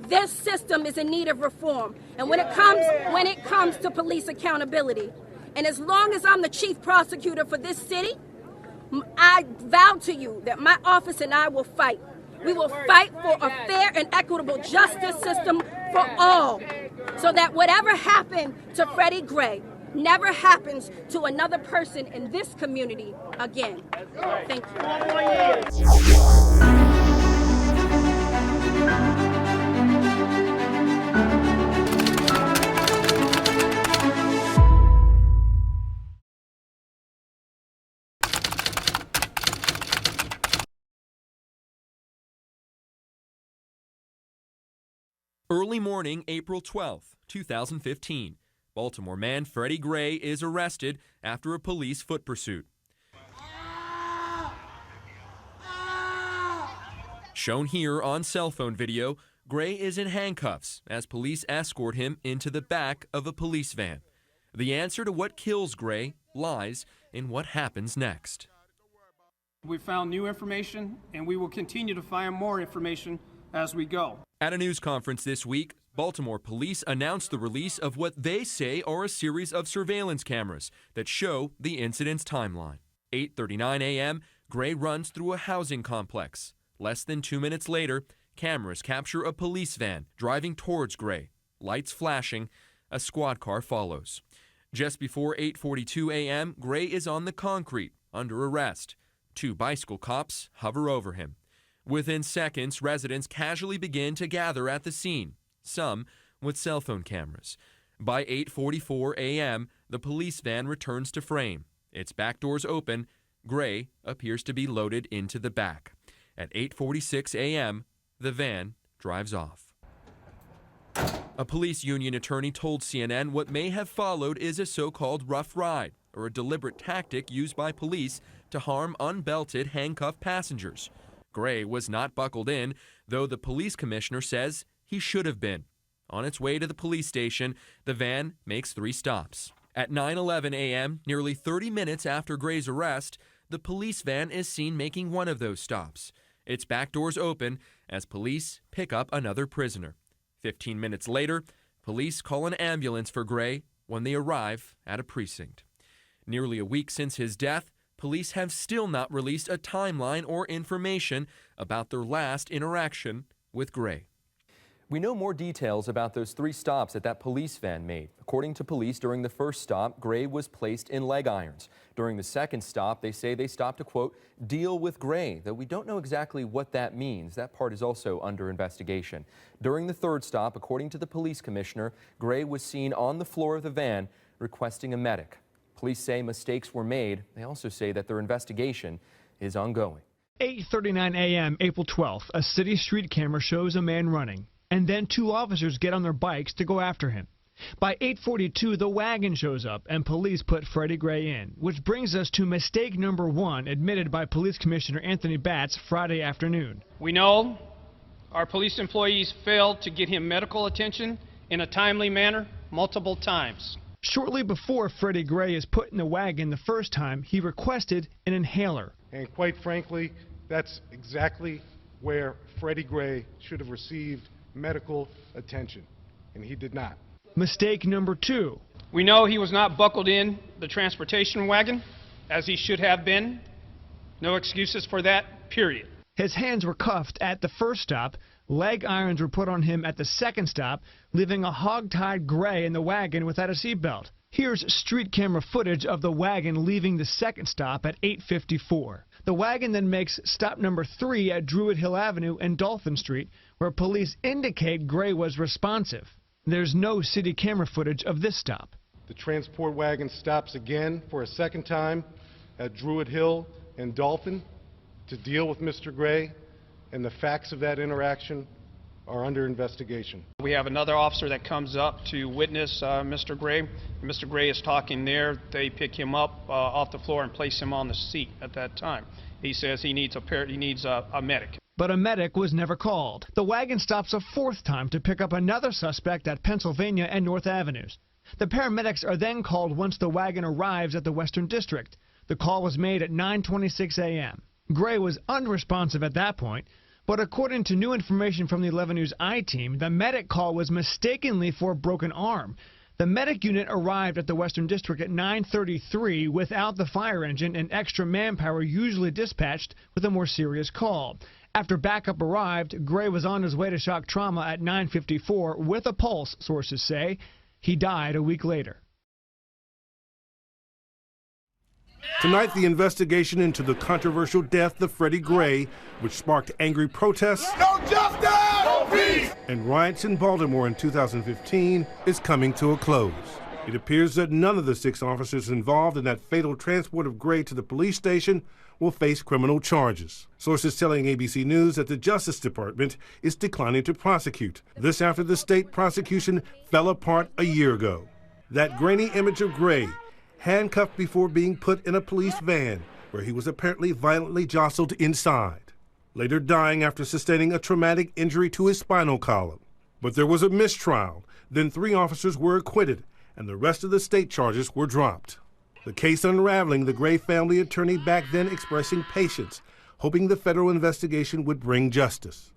This system is in need of reform. And when it comes to police accountability, and as long as I'm the chief prosecutor for this city, I vow to you that my office and I will fight. We will fight for a fair and equitable justice system for all, so that whatever happened to Freddie Gray never happens to another person in this community again. Thank you. Early morning, April 12, 2015. Baltimore man Freddie Gray is arrested after a police foot pursuit. Shown here on cell phone video, Gray is in handcuffs as police escort him into the back of a police van. The answer to what kills Gray lies in what happens next. We found new information, and we will continue to find more information as we go. At a news conference this week, Baltimore police announced the release of what they say are a series of surveillance cameras that show the incident's timeline. 8:39 a.m., Gray runs through a housing complex. Less than 2 minutes later, cameras capture a police van driving towards Gray. Lights flashing, a squad car follows. Just before 8:42 a.m., Gray is on the concrete, under arrest. 2 bicycle cops hover over him. Within seconds, residents casually begin to gather at the scene, some with cell phone cameras. By 8:44 a.m., the police van returns to frame. Its back doors open. Gray appears to be loaded into the back. At 8:46 a.m., the van drives off. A police union attorney told CNN what may have followed is a so-called rough ride, or a deliberate tactic used by police to harm unbelted, handcuffed passengers. Gray was not buckled in, though the police commissioner says he should have been. On its way to the police station, the van makes 3 stops. At 9:11 a.m., nearly 30 minutes after Gray's arrest, the police van is seen making one of those stops. Its back doors open as police pick up another prisoner. 15 minutes later, police call an ambulance for Gray when they arrive at a precinct. Nearly a week since his death, police have still not released a timeline or information about their last interaction with Gray. We know more details about those 3 stops that police van made. According to police, during the first stop, Gray was placed in leg irons. During the second stop, they say they stopped to, quote, deal with Gray, though we don't know exactly what that means. That part is also under investigation. During the third stop, according to the police commissioner, Gray was seen on the floor of the van requesting a medic. Police say mistakes were made. They also say that their investigation is ongoing. 8:39 a.m., April 12th, a city street camera shows a man running, and then 2 officers get on their bikes to go after him. By 8:42, the wagon shows up, and police put Freddie Gray in, which brings us to mistake number 1, admitted by Police Commissioner Anthony Batts Friday afternoon. We know our police employees failed to get him medical attention in a timely manner multiple times. Shortly before Freddie Gray is put in the wagon the first time, he requested an inhaler. And quite frankly, that's exactly where Freddie Gray should have received medical attention, and he did not. Mistake number 2. We know he was not buckled in the transportation wagon, as he should have been. No excuses for that, period. His hands were cuffed at the first stop. Leg irons were put on him at the second stop, leaving a hog-tied Gray in the wagon without a seatbelt. Here's street camera footage of the wagon leaving the second stop at 8:54. The wagon then makes stop number 3 at Druid Hill Avenue and Dolphin Street, where police indicate Gray was responsive. There's no city camera footage of this stop. The transport wagon stops again for a second time at Druid Hill and Dolphin to deal with Mr. Gray, and the facts of that interaction are under investigation. We have another officer that comes up to witness Mr. Gray. Mr. Gray is talking there. They pick him up off the floor and place him on the seat at that time. He says he needs a medic. But a medic was never called. The wagon stops a 4th time to pick up another suspect at Pennsylvania and North Avenues. The paramedics are then called once the wagon arrives at the Western District. The call was made at 9:26 a.m. Gray was unresponsive at that point, But according to new information from the 11 News I-Team, the medic call was mistakenly for a broken arm. The medic unit arrived at the Western District at 9:33 without the fire engine and extra manpower usually dispatched with a more serious call. After backup arrived, Gray was on his way to shock trauma at 9:54 with a pulse, sources say. He died a week later. Tonight, the investigation into the controversial death of Freddie Gray, which sparked angry protests No justice! No peace! and riots in Baltimore in 2015, is coming to a close. It appears that none of the 6 officers involved in that fatal transport of Gray to the police station will face criminal charges. Sources telling ABC News that the Justice Department is declining to prosecute. This after the state prosecution fell apart a year ago. That grainy image of Gray, handcuffed before being put in a police van, where he was apparently violently jostled inside, later dying after sustaining a traumatic injury to his spinal column. But there was a mistrial. Then 3 officers were acquitted, and the rest of the state charges were dropped. The case unraveling, the Gray family attorney back then expressing patience, hoping the federal investigation would bring justice.